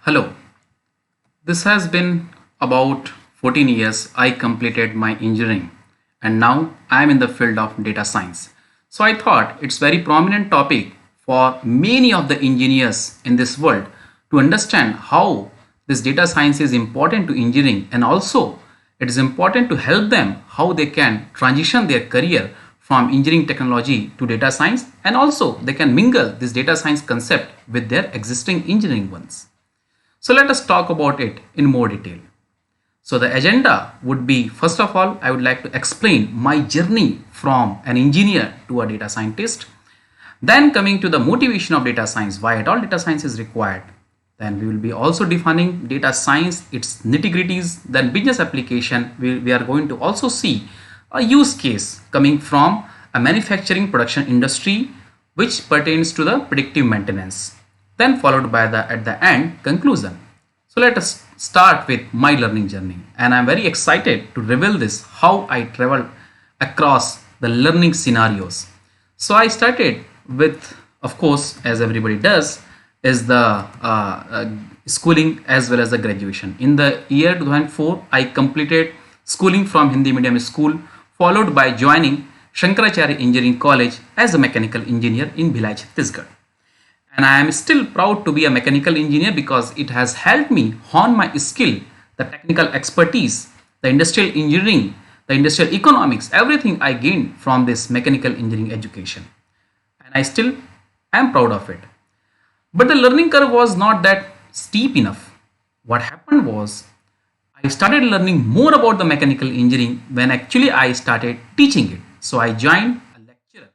Hello, this has been about 14 years I completed my engineering and now I am in the field of data science. So I thought it's very prominent topic for many of the engineers in this world to understand how this data science is important to engineering, and also it is important to help them how they can transition their career from engineering technology to data science, and also they can mingle this data science concept with their existing engineering ones. So let us talk about it in more detail. So the agenda would be, first of all, I would like to explain my journey from an engineer to a data scientist. Then coming to the motivation of data science, why at all data science is required. Then we will be also defining data science, its nitty-gritties, then business application. We are going to also see a use case coming from a manufacturing production industry which pertains to the predictive maintenance, then followed by the at the end conclusion. So let us start with my learning journey, and I'm very excited to reveal this how I traveled across the learning scenarios. So I started with, of course, as everybody does, is the schooling as well as the graduation. In the year 2004, I completed schooling from Hindi medium school, followed by joining Shankaracharya Engineering College as a mechanical engineer in Bhilai, Chhattisgarh. And I am still proud to be a mechanical engineer because it has helped me hone my skill, the technical expertise, the industrial engineering, the industrial economics, everything I gained from this mechanical engineering education. And I still am proud of it. But the learning curve was not that steep enough. What happened was I started learning more about the mechanical engineering when actually I started teaching it. So I joined a lecturer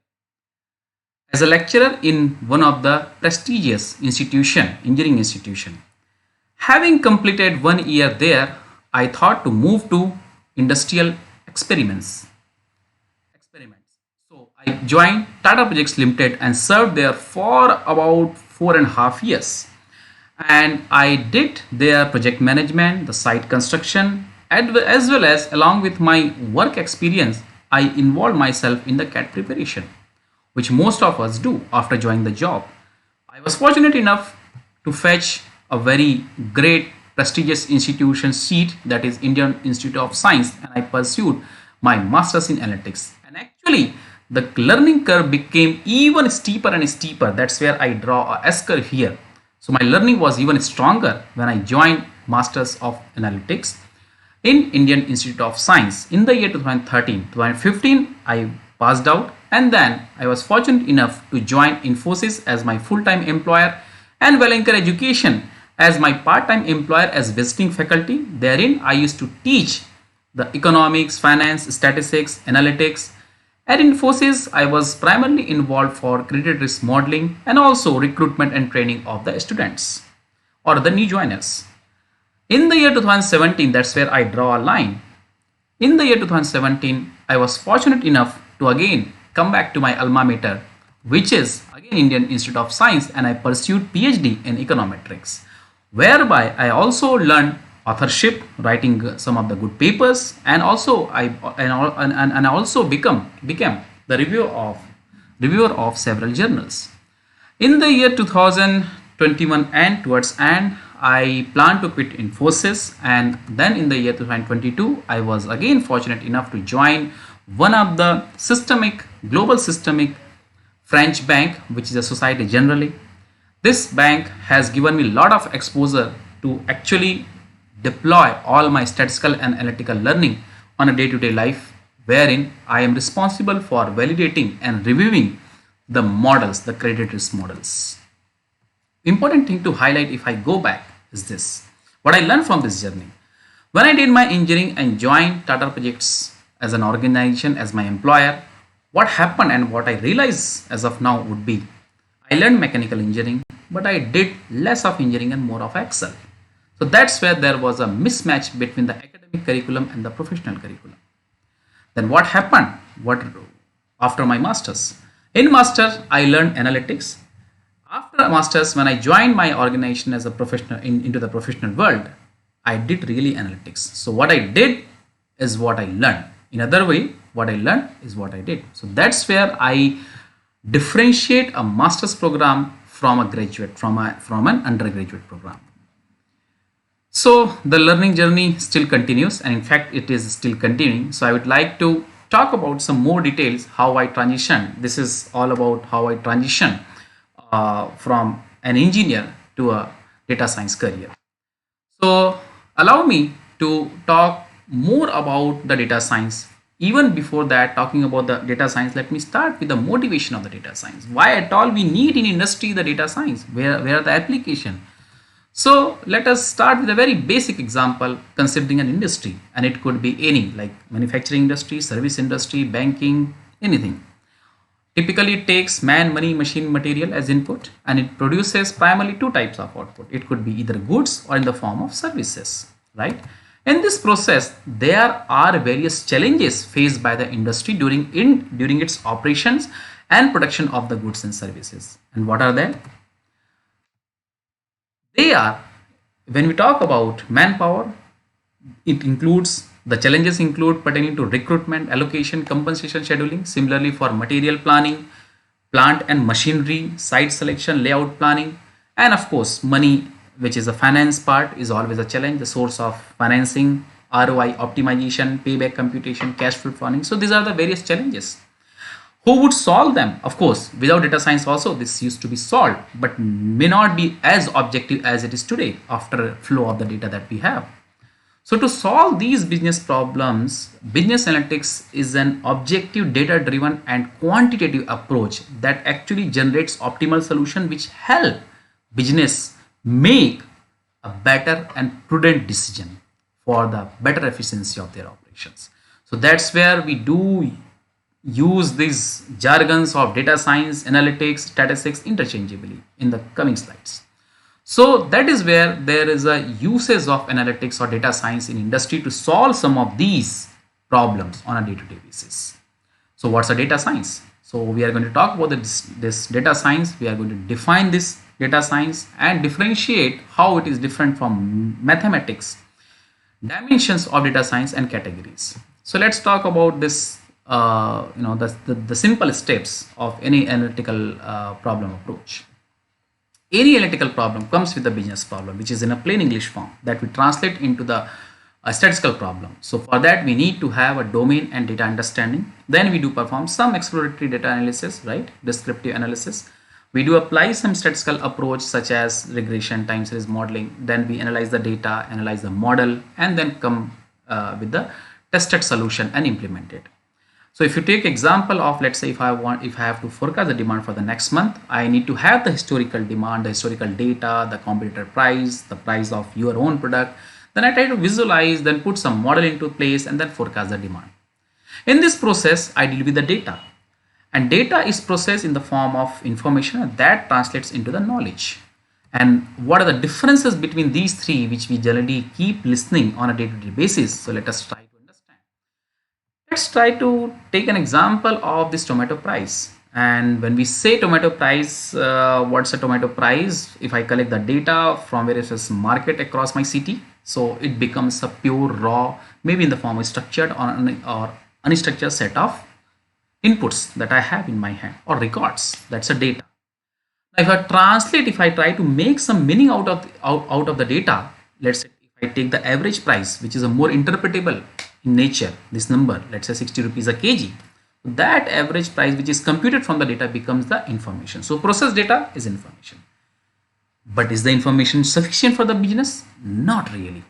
as a lecturer in one of the prestigious engineering institution. Having completed 1 year there, I thought to move to industrial experiments. So I joined Tata Projects Limited and served there for about 4.5 years. And I did their project management, the site construction, as well as along with my work experience, I involved myself in the CAT preparation, which most of us do after joining the job. I was fortunate enough to fetch a very great prestigious institution seat, that is Indian Institute of Science, and I pursued my master's in analytics. And actually the learning curve became even steeper and steeper. That's where I draw a S curve here. So my learning was even stronger when I joined Masters of Analytics in Indian Institute of Science in the year 2013. 2015, I passed out, and then I was fortunate enough to join Infosys as my full-time employer and Valenker Education as my part-time employer as visiting faculty. Therein, I used to teach the economics, finance, statistics, analytics. At Infosys, I was primarily involved for credit risk modeling and also recruitment and training of the students or the new joiners. In the year 2017, that's where I draw a line. In the year 2017, I was fortunate enough to again come back to my alma mater, which is again Indian Institute of Science, and I pursued PhD in econometrics, whereby I also learned authorship, writing some of the good papers, and also I also became the reviewer of several journals. In the year 2021 and towards end, I plan to quit Infosys, and then in the year 2022, I was again fortunate enough to join one of the global systemic French bank, which is a Societe Generale. This bank has given me a lot of exposure to actually deploy all my statistical and analytical learning on a day-to-day life, wherein I am responsible for validating and reviewing the models, the credit risk models. Important thing to highlight if I go back is this. What I learned from this journey. When I did my engineering and joined Tata Projects as an organization, as my employer, what happened and what I realize as of now would be, I learned mechanical engineering, but I did less of engineering and more of Excel. So that's where there was a mismatch between the academic curriculum and the professional curriculum. Then what happened? What after my masters? In masters, I learned analytics. After masters, when I joined my organization as a professional into the professional world, I did really analytics. So what I did is what I learned. In other way, what I learned is what I did. So that's where I differentiate a master's program from a graduate, from an undergraduate program. So the learning journey still continues, and in fact it is still continuing. So I would like to talk about some more details how I transition. This is all about how I transition from an engineer to a data science career. So allow me to talk more about the data science. Even before that, talking about the data science, let me start with the motivation of the data science. Why at all we need in industry the data science? Where are the application? So let us start with a very basic example considering an industry, and it could be any like manufacturing industry, service industry, banking, anything. Typically, it takes man, money, machine, material as input, and it produces primarily two types of output. It could be either goods or in the form of services, right? In this process, there are various challenges faced by the industry during its operations and production of the goods and services. And what are they? They are, when we talk about manpower, it includes the challenges include pertaining to recruitment, allocation, compensation, scheduling. Similarly, for material planning, plant and machinery, site selection, layout planning, and of course, money, which is the finance part, is always a challenge. The source of financing, ROI optimization, payback computation, cash flow planning. So these are the various challenges. Who would solve them? Of course, without data science also this used to be solved, but may not be as objective as it is today after flow of the data that we have. So to solve these business problems, business analytics is an objective, data-driven and quantitative approach that actually generates optimal solution which help business make a better and prudent decision for the better efficiency of their operations. So that's where we do use these jargons of data science, analytics, statistics interchangeably in the coming slides. So that is where there is a usage of analytics or data science in industry to solve some of these problems on a day-to-day basis. So what's a data science? So we are going to talk about this data science. We are going to define this data science and differentiate how it is different from mathematics, dimensions of data science and categories. So let's talk about this the simple steps of any analytical problem approach. Any analytical problem comes with a business problem, which is in a plain English form that we translate into the statistical problem. So for that, we need to have a domain and data understanding. Then we do perform some exploratory data analysis, right? Descriptive analysis. We do apply some statistical approach such as regression, time series modeling. Then we analyze the data, analyze the model, and then come with the tested solution and implement it. So if you take example of, let's say if I have to forecast the demand for the next month, I need to have the historical demand, the historical data, the competitor price, the price of your own product. Then I try to visualize, then put some model into place and then forecast the demand. In this process, I deal with the data, and data is processed in the form of information and that translates into the knowledge. And what are the differences between these three, which we generally keep listening on a day-to-day basis? So let us try. Let's try to take an example of this tomato price. And when we say tomato price, what's a tomato price? If I collect the data from various market across my city, so it becomes a pure raw, maybe in the form of structured or unstructured set of inputs that I have in my hand or records. That's a data. Now, if I try to make some meaning out of the data, let's say if I take the average price, which is a more interpretable in nature, this number, let's say 60 rupees a kg, that average price which is computed from the data becomes the information. So process data is information. But is the information sufficient for the business? Not really.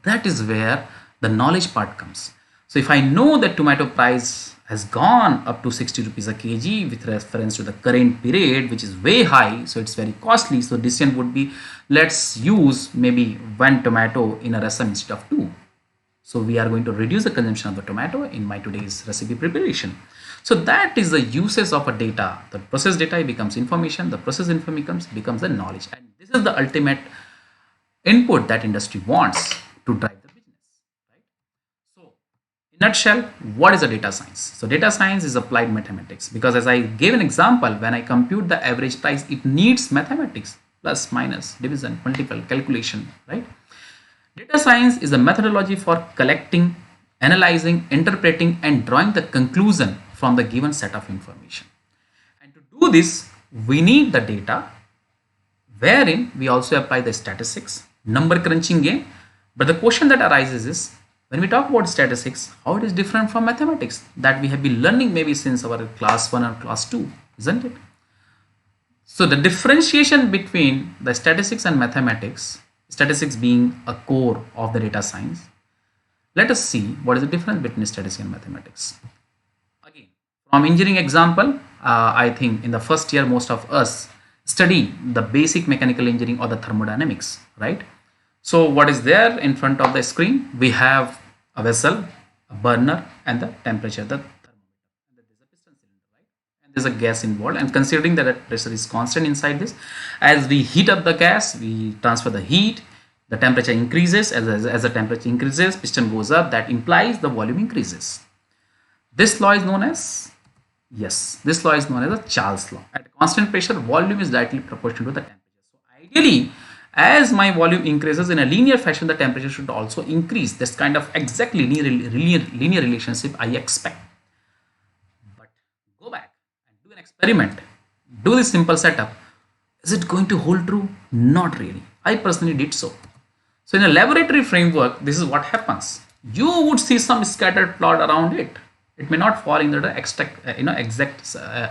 That is where the knowledge part comes. So if I know that tomato price has gone up to 60 rupees a kg with reference to the current period, which is way high, so it's very costly. So decision would be, let's use maybe one tomato in a rasam instead of two. So we are going to reduce the consumption of the tomato in my today's recipe preparation. So that is the uses of a data. The process data becomes information, the process information becomes the knowledge. And this is the ultimate input that industry wants to drive the business. Right? So in a nutshell, what is a data science? So data science is applied mathematics, because as I gave an example, when I compute the average price, it needs mathematics, plus, minus, division, multiple, calculation, right? Data science is a methodology for collecting, analyzing, interpreting, and drawing the conclusion from the given set of information. And to do this, we need the data, wherein we also apply the statistics, number crunching game, But the question that arises is, when we talk about statistics, how it is different from mathematics that we have been learning maybe since our class 1 or class 2, isn't it? So the differentiation between the statistics and mathematics, statistics being a core of the data science, let us see what is the difference between statistics and mathematics. Again, from engineering example, I think in the first year most of us study the basic mechanical engineering or the thermodynamics, right? So what is there in front of the screen? We have a vessel, a burner, and the temperature, the thermometer. And there's a piston cylinder, right? And there's a gas involved. And considering that the pressure is constant inside this, as we heat up the gas, we transfer the heat. The temperature increases. As the temperature increases, piston goes up. That implies the volume increases. This law is known as, yes, this law is known as the Charles law. At constant pressure, volume is directly proportional to the temperature. So ideally, as my volume increases in a linear fashion, the temperature should also increase. This kind of exact linear relationship I expect. But go back and do an experiment. Do this simple setup. Is it going to hold true? Not really. I personally did so. So in a laboratory framework, this is what happens. You would see some scattered plot around it. It may not fall in the exact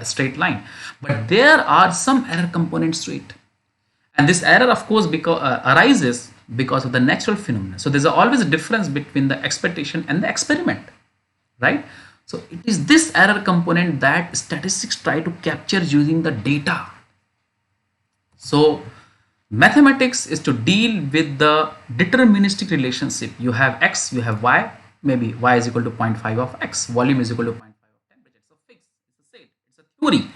straight line, but there are some error components to it. And this error, of course, arises because of the natural phenomena. So there's always a difference between the expectation and the experiment, right? So it is this error component that statistics try to capture using the data. So mathematics is to deal with the deterministic relationship. You have x, you have y, maybe y is equal to 0.5 of x, volume is equal to 0.5 of temperature. It's a fixed, it's a set, it's a theory.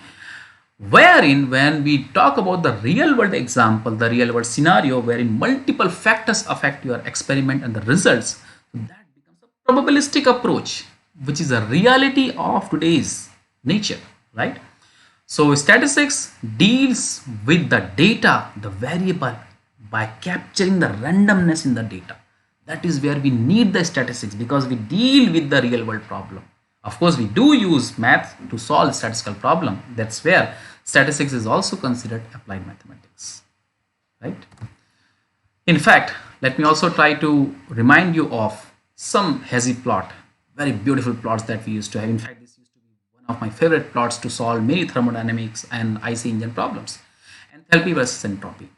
Wherein when we talk about the real world example, the real world scenario wherein multiple factors affect your experiment and the results, that becomes a probabilistic approach, which is a reality of today's nature, right? So statistics deals with the data, the variable, by capturing the randomness in the data. That is where we need the statistics, because we deal with the real world problem. Of course, we do use math to solve statistical problem. That's where statistics is also considered applied mathematics, right? In fact, let me also try to remind you of some hazy plot, very beautiful plots that we used to have. In fact, this used to be one of my favorite plots to solve many thermodynamics and IC engine problems. Enthalpy versus entropy,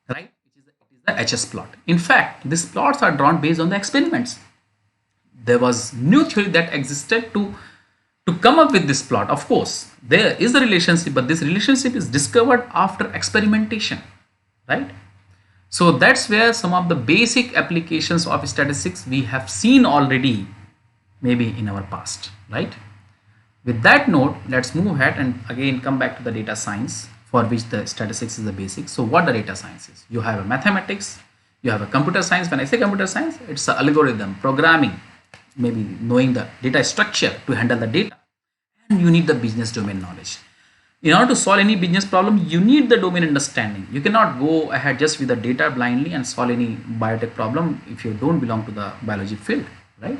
right? It is the HS plot. In fact, these plots are drawn based on the experiments. There was new theory that existed to come up with this plot. Of course, there is a relationship, but this relationship is discovered after experimentation, right? So that's where some of the basic applications of statistics we have seen already, maybe in our past, right? With that note, let's move ahead and again come back to the data science, for which the statistics is the basic. So what the data science is? You have a mathematics, you have a computer science. When I say computer science, it's an algorithm, programming, maybe knowing the data structure to handle the data, and you need the business domain knowledge. In order to solve any business problem, you need the domain understanding. You cannot go ahead just with the data blindly and solve any biotech problem if you don't belong to the biology field, right?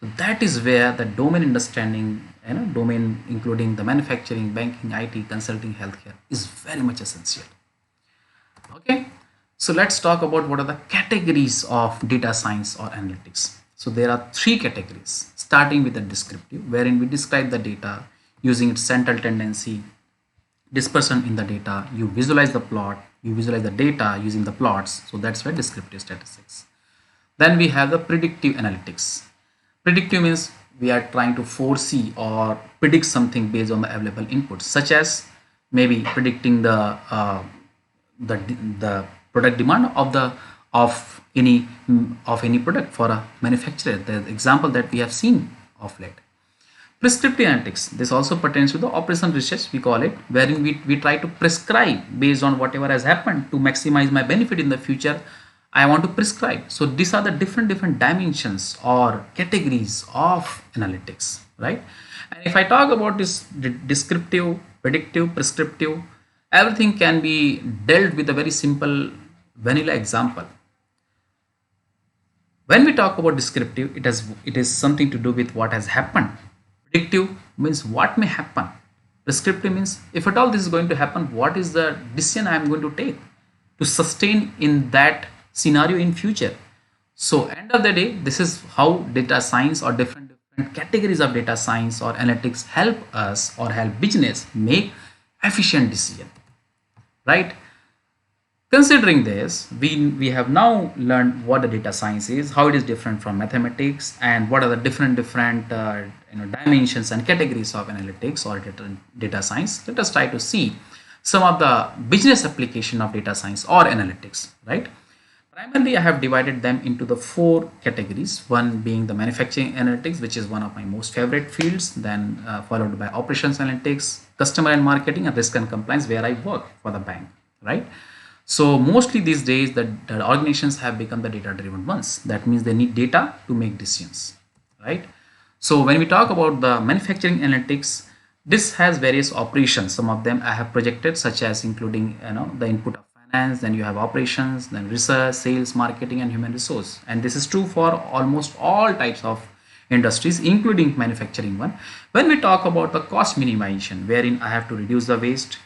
So that is where the domain understanding, domain including the manufacturing, banking, IT, consulting, healthcare is very much essential. Okay, so let's talk about what are the categories of data science or analytics. So there are three categories, starting with the descriptive, wherein we describe the data using its central tendency, dispersion in the data. You visualize the plot, you visualize the data using the plots. So that's where descriptive statistics. Then we have the predictive analytics. Predictive means we are trying to foresee or predict something based on the available inputs, such as maybe predicting the product demand of any product for a manufacturer. The example that we have seen of late. Prescriptive analytics, this also pertains to the operation research, we call it, wherein we try to prescribe based on whatever has happened to maximize my benefit in the future. I want to prescribe. So these are the different dimensions or categories of analytics, right? And if I talk about this descriptive, predictive, prescriptive, everything can be dealt with a very simple vanilla example. When we talk about descriptive, it is something to do with what has happened. Predictive means what may happen. Prescriptive means if at all this is going to happen, what is the decision I am going to take to sustain in that scenario in future. So end of the day, this is how data science or different categories of data science or analytics help us or help business make efficient decision, right? Considering this, we have now learned what the data science is, how it is different from mathematics, and what are the different dimensions and categories of analytics or data science. Let us try to see some of the business application of data science or analytics, right? Primarily, I have divided them into the four categories. One being the manufacturing analytics, which is one of my most favorite fields. Then followed by operations analytics, customer and marketing, and risk and compliance, where I work for the bank, right? So mostly these days, the organizations have become the data-driven ones. That means they need data to make decisions, right? So when we talk about the manufacturing analytics, this has various operations. Some of them I have projected, such as including the input of finance, then you have operations, then research, sales, marketing, and human resource. And this is true for almost all types of industries, including manufacturing one. When we talk about the cost minimization, wherein I have to reduce the waste,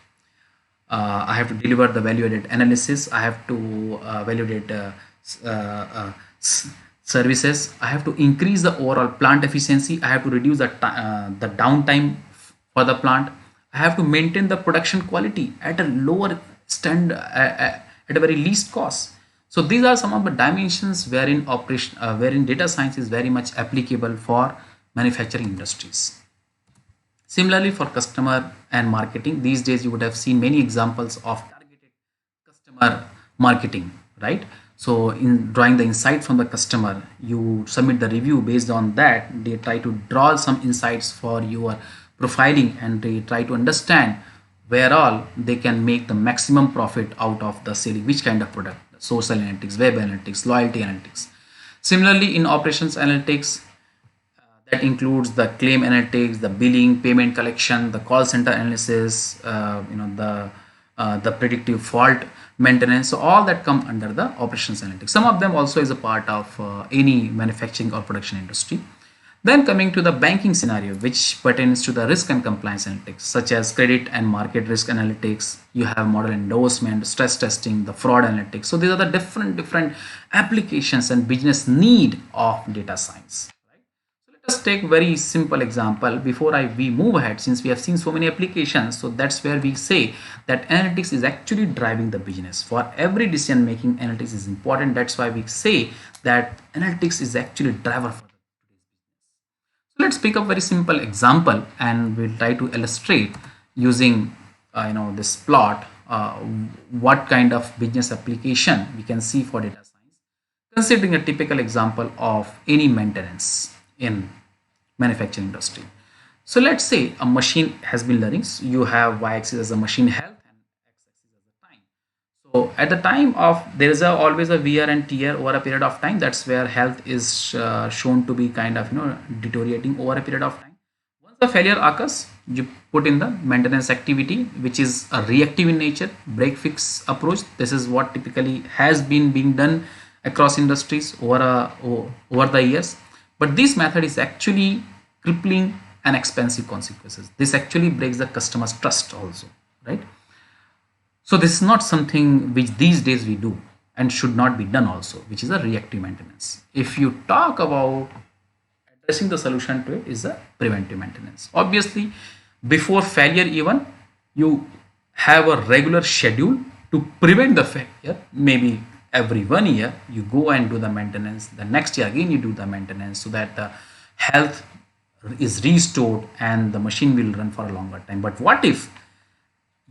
I have to deliver the value added analysis, I have to validate services, I have to increase the overall plant efficiency, I have to reduce the downtime for the plant, I have to maintain the production quality at a lower at a very least cost. So these are some of the dimensions wherein data science is very much applicable for manufacturing industries. Similarly, for customer and marketing, these days you would have seen many examples of targeted customer marketing, right? So in drawing the insight from the customer, you submit the review. Based on that, they try to draw some insights for your profiling, and they try to understand where all they can make the maximum profit out of the selling which kind of product: social analytics, web analytics, loyalty analytics. Similarly, in operations analytics, that includes the claim analytics, the billing, payment collection, the call center analysis, the predictive fault maintenance. So all that come under the operations analytics. Some of them also is a part of any manufacturing or production industry. Then coming to the banking scenario, which pertains to the risk and compliance analytics, such as credit and market risk analytics. You have model endorsement, stress testing, the fraud analytics. So these are the different applications and business need of data science. Let's take very simple example before we move ahead, since we have seen so many applications. So that's where we say that analytics is actually driving the business. For every decision making, analytics is important. That's why we say that analytics is actually driver for the business. So let's pick up very simple example, and we'll try to illustrate using this plot what kind of business application we can see for data science, considering a typical example of any maintenance in manufacturing industry. So let's say a machine has been learning. So you have y-axis as a machine health and x-axis as a time. So at the time of, there is always a wear and tear over a period of time. That's where health is shown to be kind of deteriorating over a period of time. Once the failure occurs, you put in the maintenance activity, which is a reactive in nature, break fix approach. This is what typically has been being done across industries over the years. But this method is actually crippling and expensive consequences. This actually breaks the customer's trust also, right? So this is not something which these days we do and should not be done also, which is a reactive maintenance. If you talk about addressing the solution to it, is a preventive maintenance. Obviously, before failure even, you have a regular schedule to prevent the failure. Maybe every 1 year you go and do the maintenance, the next year again you do the maintenance, so that the health is restored and the machine will run for a longer time. But what if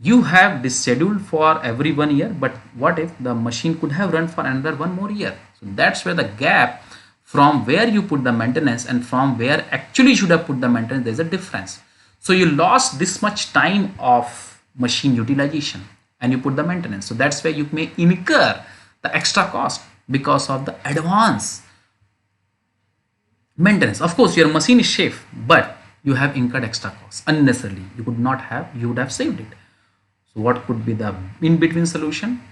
you have this schedule for every 1 year, but what if the machine could have run for another 1 more year? So that's where the gap from where you put the maintenance and from where actually should have put the maintenance, there's a difference. So you lost this much time of machine utilization and you put the maintenance. So that's where you may incur the extra cost because of the advance maintenance. Of course, your machine is safe, but you have incurred extra costs unnecessarily. You would have saved it. So what could be the in-between solution?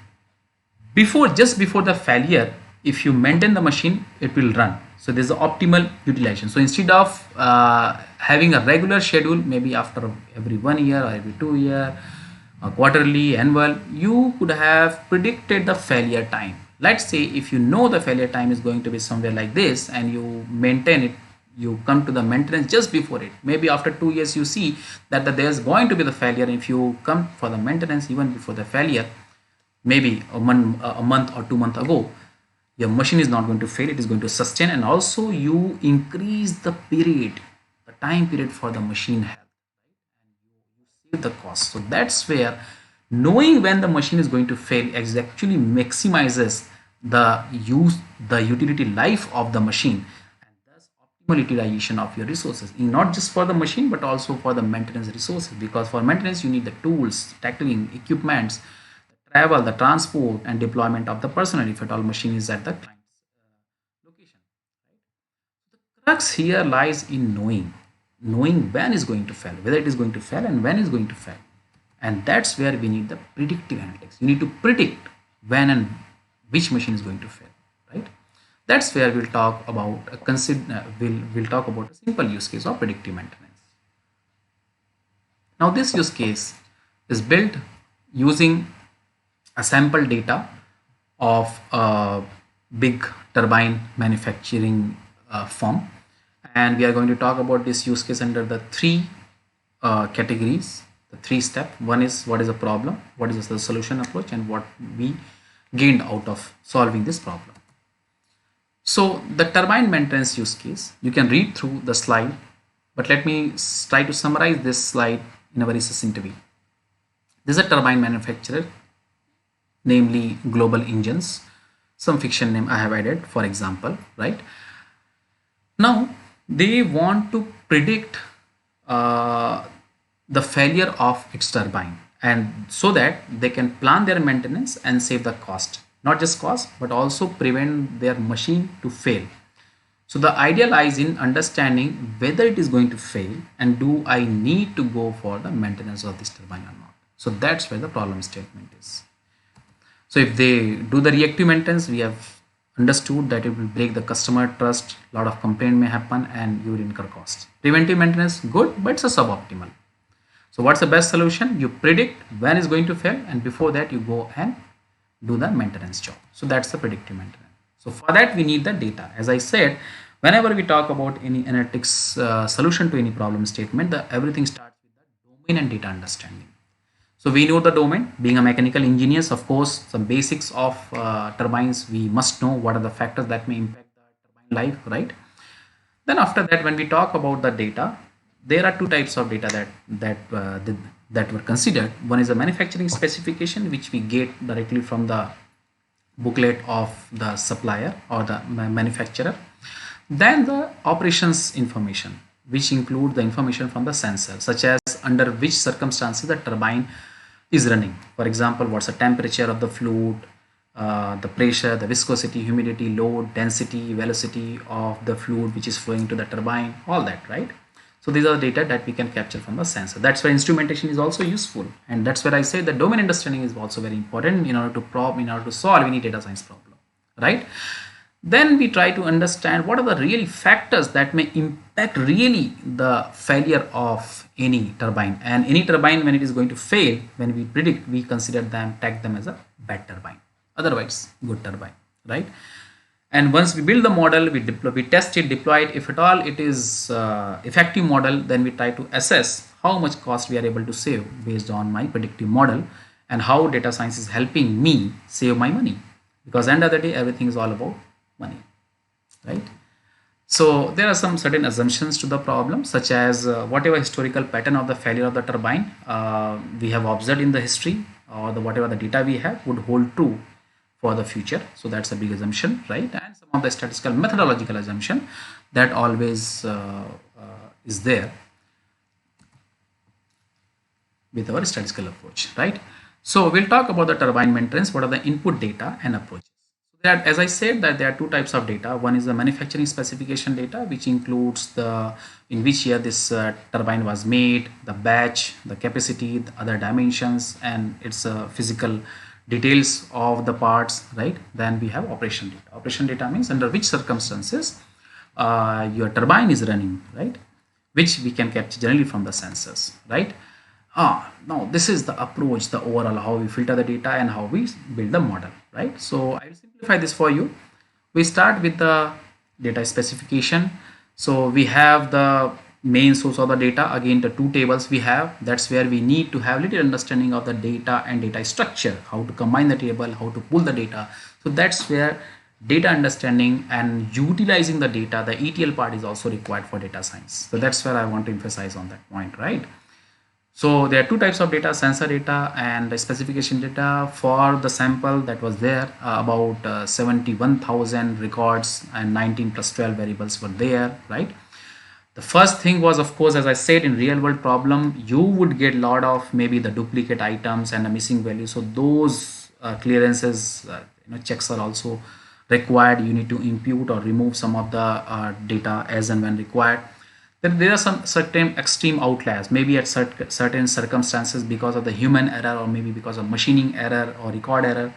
Just before the failure, if you maintain the machine, it will run. So there's the optimal utilization. So instead of having a regular schedule, maybe after every 1 year or every 2 year, quarterly, annual, you could have predicted the failure time. Let's say if you know the failure time is going to be somewhere like this and you maintain it, you come to the maintenance just before it. Maybe after 2 years you see that there's going to be the failure. If you come for the maintenance even before the failure, maybe a month or 2 months ago, your machine is not going to fail, it is going to sustain, and also you increase the period, the time period for the machine health, save the cost. So that's where knowing when the machine is going to fail actually maximizes the utility life of the machine, and thus optimal utilization of your resources, not just for the machine but also for the maintenance resources, because for maintenance you need the tools, tackling equipments, the travel, the transport and deployment of the personnel if at all machine is at the client's location. The crux here lies in knowing when is going to fail, whether it is going to fail and when is going to fail. And that's where we need the predictive analytics. You need to predict when and which machine is going to fail, right? That's where we'll talk about we'll talk about a simple use case of predictive maintenance. Now this use case is built using a sample data of a big turbine manufacturing firm, and we are going to talk about this use case under the three categories, the three step. One is what is the problem, what is the solution approach, and what we gained out of solving this problem. So the turbine maintenance use case, you can read through the slide, but let me try to summarize this slide in a very succinct way. This is a turbine manufacturer, namely Global Engines. Some fiction name I have added, for example, right? Now they want to predict the failure of its turbine, and so that they can plan their maintenance and save the cost, not just cost but also prevent their machine to fail. So the idea lies in understanding whether it is going to fail and do I need to go for the maintenance of this turbine or not. So that's where the problem statement is. So if they do the reactive maintenance, we have understood that it will break the customer trust, a lot of complaint may happen and you will incur costs. Preventive maintenance, good, but it's a suboptimal. So what's the best solution? You predict when it's going to fail, and before that you go and do the maintenance job. So that's the predictive maintenance. So for that we need the data. As I said, whenever we talk about any analytics solution to any problem statement, everything starts with the domain and data understanding. So we know the domain. Being a mechanical engineers, of course, some basics of turbines we must know. What are the factors that may impact the turbine life, right? Then after that, when we talk about the data, there are two types of data that were considered. One is a manufacturing specification, which we get directly from the booklet of the supplier or the manufacturer. Then the operations information, which include the information from the sensor, such as under which circumstances the turbine is running. For example, what's the temperature of the fluid, the pressure, the viscosity, humidity, load, density, velocity of the fluid which is flowing to the turbine, all that, right? So these are the data that we can capture from the sensor. That's why instrumentation is also useful, and that's where I say the domain understanding is also very important in order to solve any data science problem, right? Then we try to understand what are the real factors that may impact really the failure of any turbine. And any turbine, when it is going to fail, when we predict, we consider them, tag them as a bad turbine, otherwise good turbine, right? And once we build the model, we test it, deploy it. If at all it is effective model, then we try to assess how much cost we are able to save based on my predictive model, and how data science is helping me save my money, because end of the day everything is all about money, right? So there are some certain assumptions to the problem, such as whatever historical pattern of the failure of the turbine we have observed in the history, or whatever the data we have would hold true for the future. So that's a big assumption, right? And some of the statistical methodological assumption that always is there with our statistical approach, right? So we'll talk about the turbine maintenance. What are the input data and approaches? So that, as I said, that there are two types of data. One is the manufacturing specification data, which includes in which year this turbine was made, the batch, the capacity, the other dimensions, and its physical details of the parts, right? Then we have operation data. Operation data means under which circumstances your turbine is running, right? Which we can capture generally from the sensors, right? Now this is the approach, the overall how we filter the data and how we build the model, right? So I will simplify this for you. We start with the data specification. So we have the main source of the data. Again, the two tables we have, that's where we need to have little understanding of the data and data structure, how to combine the table, how to pull the data. So that's where data understanding and utilizing the data, the ETL part, is also required for data science. So that's where I want to emphasize on that point, right? So there are two types of data, sensor data and the specification data. For the sample that was there, about 71,000 records and 19 plus 12 variables were there, right? The first thing was, of course, as I said, in real world problem, you would get a lot of maybe the duplicate items and the missing value. So those clearances, checks are also required. You need to impute or remove some of the data as and when required. Then there are some certain extreme outliers, maybe at certain circumstances because of the human error or maybe because of machining error or record error,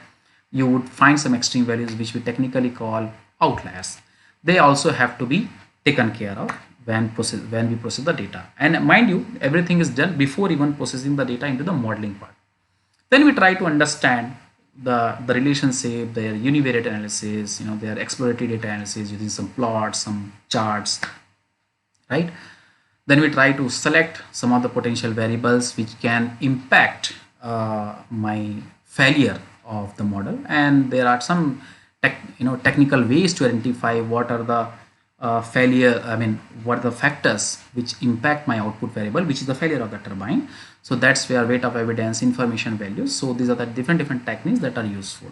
you would find some extreme values which we technically call outliers. They also have to be taken care of when we process the data. And mind you, everything is done before even processing the data into the modeling part. Then we try to understand the relationship, their univariate analysis, their exploratory data analysis using some plots, some charts, right? Then we try to select some of the potential variables which can impact my failure of the model, and there are some technical ways to identify what are the what are the factors which impact my output variable, which is the failure of the turbine. So that's where weight of evidence, information values. So these are the different techniques that are useful.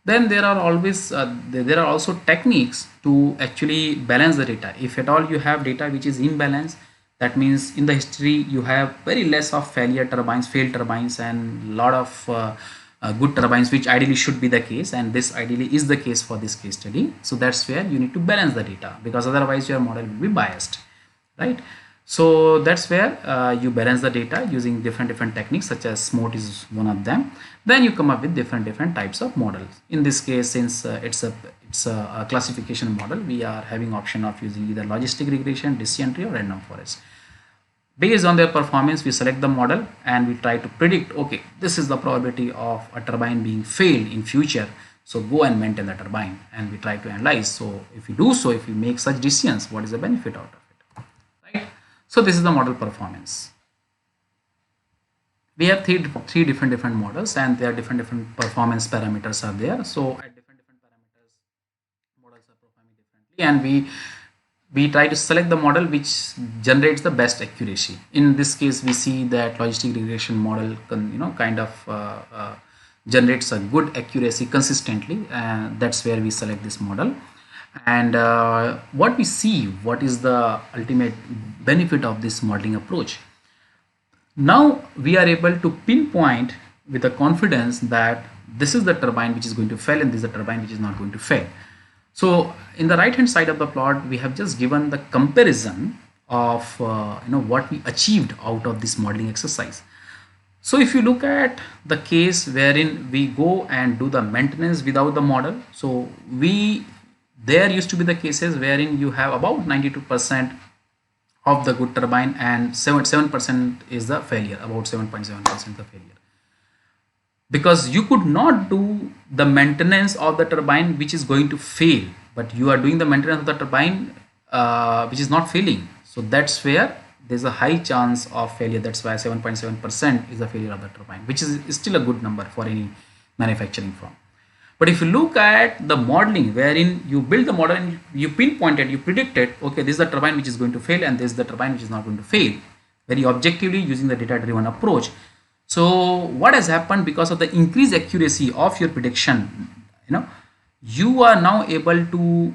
Then there are always there are also techniques to actually balance the data. If at all you have data which is imbalanced, that means in the history you have very less of failed turbines, and lot of good turbines, which ideally should be the case, and this ideally is the case for this case study. So that's where you need to balance the data, because otherwise your model will be biased, right? So that's where you balance the data using different techniques, such as SMOT is one of them. Then you come up with different types of models. In this case, since it's a classification model, we are having option of using either logistic regression, decision tree, or random forest. Based on their performance, we select the model and we try to predict, okay, this is the probability of a turbine being failed in future, so go and maintain the turbine, and we try to analyze. So if you do so, if you make such decisions, what is the benefit out of it, right? So this is the model performance. We have three different models, and there are different performance parameters are there. So at different parameters, models are performing differently, and we try to select the model which generates the best accuracy. In this case, we see that logistic regression model kind of generates a good accuracy consistently, and that's where we select this model. And what we see, what is the ultimate benefit of this modeling approach? Now we are able to pinpoint with a confidence that this is the turbine which is going to fail and this is the turbine which is not going to fail. So in the right hand side of the plot, we have just given the comparison of what we achieved out of this modeling exercise. So if you look at the case wherein we go and do the maintenance without the model, so there used to be the cases wherein you have about 92% of the good turbine and 7% is the failure, about 7.7% the failure, because you could not do the maintenance of the turbine which is going to fail, but you are doing the maintenance of the turbine which is not failing. So that's where there's a high chance of failure. That's why 7.7% is the failure of the turbine, which is still a good number for any manufacturing firm. But if you look at the modeling, wherein you build the model and you pinpointed, you predicted, okay, this is the turbine which is going to fail and this is the turbine which is not going to fail, very objectively using the data driven approach. So what has happened, because of the increased accuracy of your prediction, you are now able to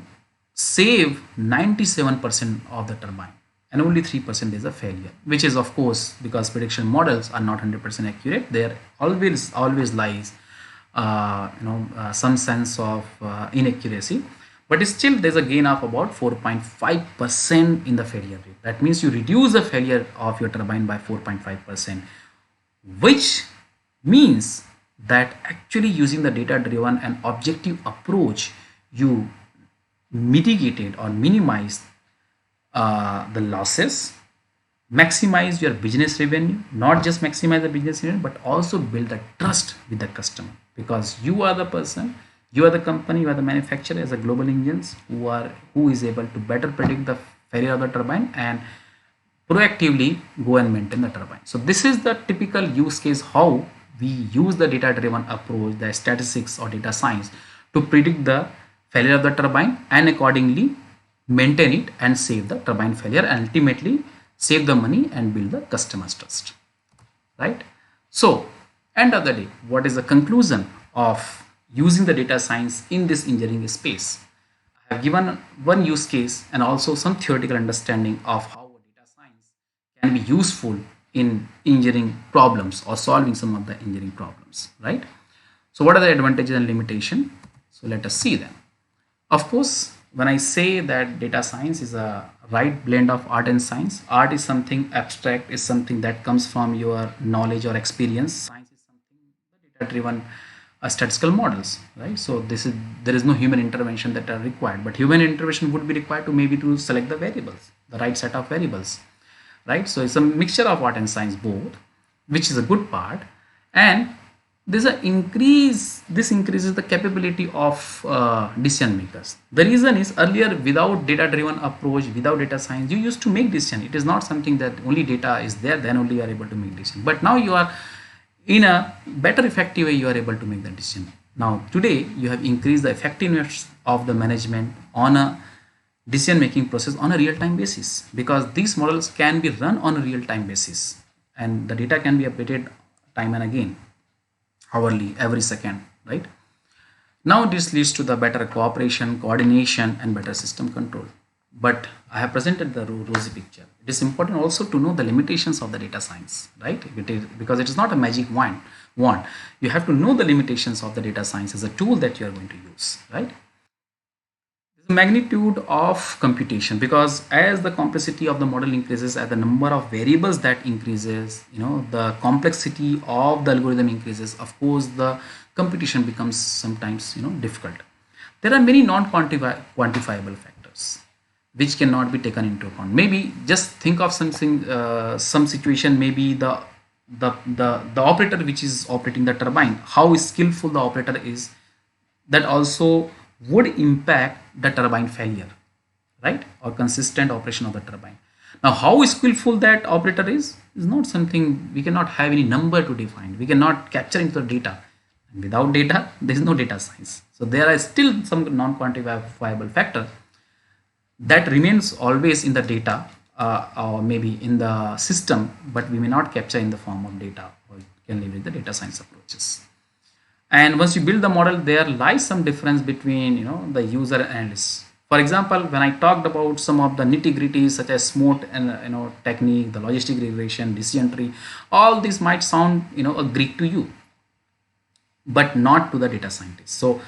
save 97% of the turbine and only 3% is a failure, which is of course because prediction models are not 100% accurate. There always lies some sense of inaccuracy, but still there's a gain of about 4.5% in the failure rate. That means you reduce the failure of your turbine by 4.5%, which means that actually using the data driven and objective approach, you mitigated or minimized the losses, maximize your business revenue, not just maximize the business revenue, but also build the trust with the customer, because you are the person, you are the company, you are the manufacturer as a global engines who is able to better predict the failure of the turbine and proactively go and maintain the turbine. So this is the typical use case how we use the data driven approach, the statistics or data science, to predict the failure of the turbine and accordingly maintain it and save the turbine failure and ultimately save the money and build the customer's trust, right? So end of the day, what is the conclusion of using the data science in this engineering space? I have given one use case and also some theoretical understanding of how data science can be useful in engineering problems or solving some of the engineering problems, right? So what are the advantages and limitation? So let us see them. Of course, when I say that data science is a right blend of art and science, art is something abstract, is something that comes from your knowledge or experience. Science is something data driven statistical models, right? So there is no human intervention that are required, but human intervention would be required to maybe to select the variables, the right set of variables, right? So it's a mixture of art and science both, which is a good part. And this increases the capability of decision makers. The reason is earlier without data driven approach, without data science, you used to make decision. It is not something that only data is there, then only you are able to make decision. But now you are in a better effective way, you are able to make the decision. Now today you have increased the effectiveness of the management on a decision making process on a real time basis, because these models can be run on a real time basis and the data can be updated time and again, hourly, every second, right? Now this leads to the better cooperation, coordination and better system control. But I have presented the rosy picture. It is important also to know the limitations of the data science, right? Because it is not a magic wand. You have to know the limitations of the data science as a tool that you are going to use, right? The magnitude of computation, because as the complexity of the model increases, as the number of variables that increases, the complexity of the algorithm increases, of course the computation becomes sometimes difficult. There are many non-quantifiable factors which cannot be taken into account. Maybe just think of something, some situation, maybe the operator which is operating the turbine, how skillful the operator is, that also would impact the turbine failure, right? Or consistent operation of the turbine. Now how skillful that operator is not something we cannot have any number to define. We cannot capture into the data, and without data there is no data science. So there are still some non-quantifiable factor that remains always in the data, or maybe in the system, but we may not capture in the form of data, or can leverage the data science approaches. And once you build the model, there lies some difference between the user and analysts. For example, when I talked about some of the nitty-gritties such as SMOT and technique, the logistic regression, decision tree, all these might sound a Greek to you, but not to the data scientist. So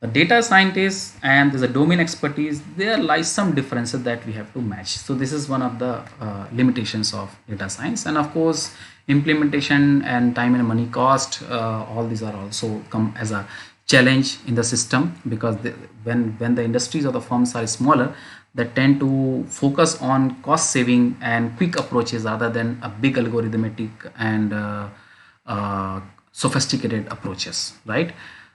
the data scientist and there's a domain expertise, there lies some differences that we have to match. So this is one of the limitations of data science. And of course implementation and time and money cost, all these are also come as a challenge in the system, because when the industries or the firms are smaller, they tend to focus on cost saving and quick approaches rather than a big algorithmic and sophisticated approaches, right?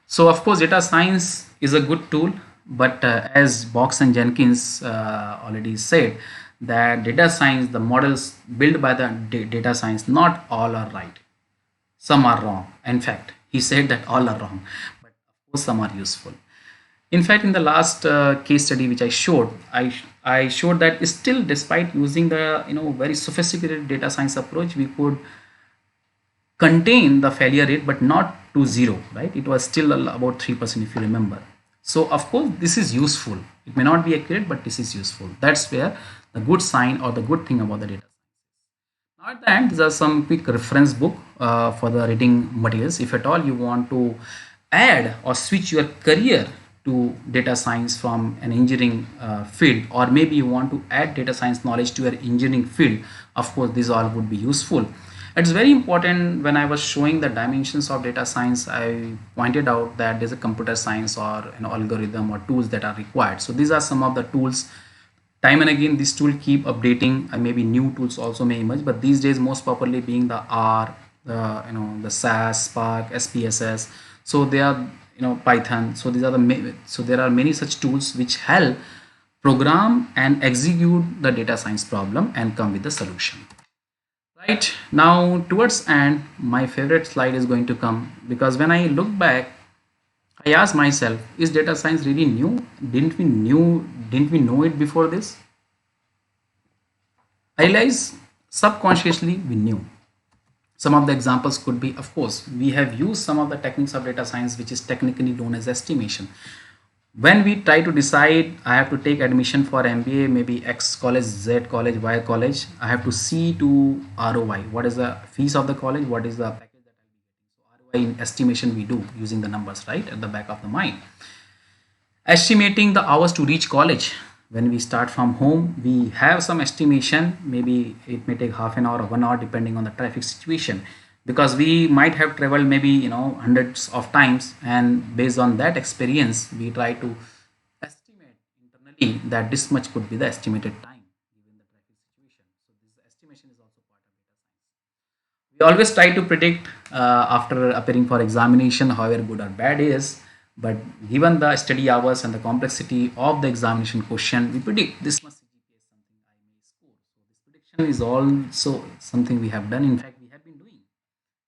So of course data science is a good tool, but as Box and Jenkins already said, that data science, the models built by the data science, not all are right, some are wrong. In fact, he said that all are wrong, but of course some are useful. In fact, in the last case study which I showed, I showed that still, despite using the very sophisticated data science approach, we could contain the failure rate, but not to zero, right? It was still about 3%, if you remember. So of course this is useful. It may not be accurate, but this is useful. That's where the good sign or the good thing about the data. Now at the end, these are some quick reference book for the reading materials. If at all you want to add or switch your career to data science from an engineering field, or maybe you want to add data science knowledge to your engineering field, of course these all would be useful. It's very important. When I was showing the dimensions of data science, I pointed out that there's a computer science or an algorithm or tools that are required. So these are some of the tools Time and again this tool keep updating, and maybe new tools also may emerge, but these days most popularly being the R, the the SAS, Spark, SPSS. So they are, Python. So these are so there are many such tools which help program and execute the data science problem and come with the solution. Right now towards end, my favorite slide is going to come, because when I look back, I ask myself, is data science really new? Didn't we know it before this? I realize subconsciously we knew. Some of the examples could be, of course, we have used some of the techniques of data science, which is technically known as estimation. When we try to decide, I have to take admission for MBA, maybe X college, Z college, Y college, I have to see to ROI. What is the fees of the college? What is the package that I'll be getting? So ROI in estimation we do using the numbers, right, at the back of the mind. Estimating the hours to reach college. When we start from home, we have some estimation. Maybe it may take half an hour or 1 hour depending on the traffic situation, because we might have traveled maybe hundreds of times, and based on that experience we try to estimate internally that this much could be the estimated time given the traffic situation. So this estimation is also part of data science. We always try to predict after appearing for examination, however good or bad is, but given the study hours and the complexity of the examination question, we predict this much CGPA is something I may score. So this prediction is also something we have done. In fact, we have been doing,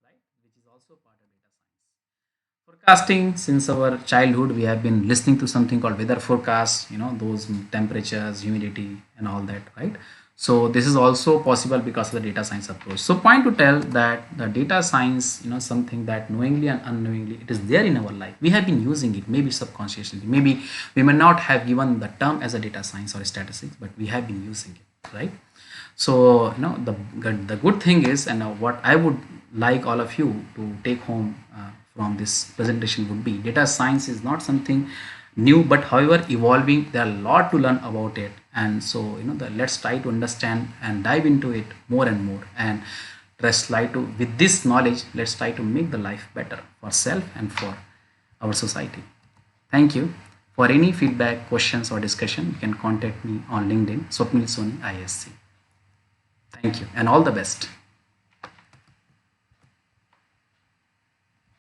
right, which is also part of data science. Forecasting, since our childhood we have been listening to something called weather forecast, those temperatures, humidity and all that, right? So this is also possible because of the data science approach. So point to tell that the data science, something that knowingly and unknowingly it is there in our life. We have been using it, maybe subconsciously, maybe we may not have given the term as a data science or statistics, but we have been using it, right? So the good thing is, and what I would like all of you to take home from this presentation would be, data science is not something new, but however evolving. There are a lot to learn about it, and so let's try to understand and dive into it more and more, and let's try to, with this knowledge, let's try to make the life better for self and for our society. Thank you. For any feedback, questions or discussion, you can contact me on LinkedIn, Swapnil Soni ISC. Thank you and all the best.